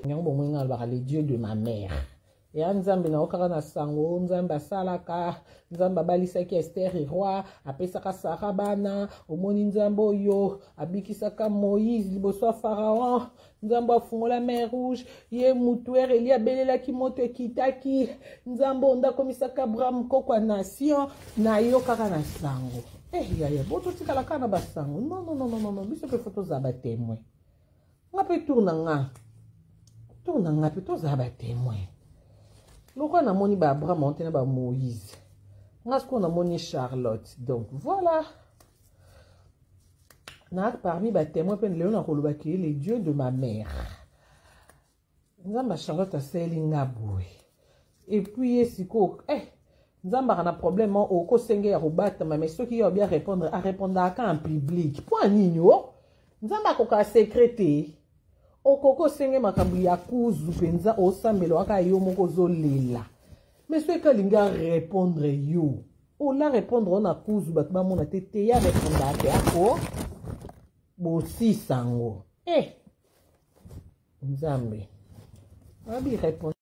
Nyambo mwenga alobaka le Dieu de ma mère. Ya nzambe na okaka na sango, nzambe asalaka, nzambe abalisaki Esther roi, apesaka Sara bana, omoni nzambe oyo, abikisaka Moïse liboso ya Pharaon, nzambe afungola mer rouge, ye mutuere Eli abelelaki moto ekitaki, nzambe onda komisaka Abraham kokwa nation, na yo kaka na sango. Yaya, boto tikala kana basango. Non, biso pe foto za ba témoin. Nga pe tourna nga pe to za ba témoin. Loko na moni ba Abraham ontena ba Moïse. Nga sko na moni Charlotte. Donc voilà. Na parmi ba témoin pe leo na koloba ki le Dieu de ma mère. Nzamba Charlotte aseli nga boy. Et puis esiko nzamba kana problème o ko senge ya robata mais ceux qui ont bien répondre en public. Point nino. Nzamba ko ka secréter. Okoko senge makambu ya kuzu penza osambelo aka yo moko zolela. Mais ceux qui linga répondre yo. O la répondre on a kuzu batba mona tete ya répondre ake ako. Bosi sango. Nzambe. Abi répondre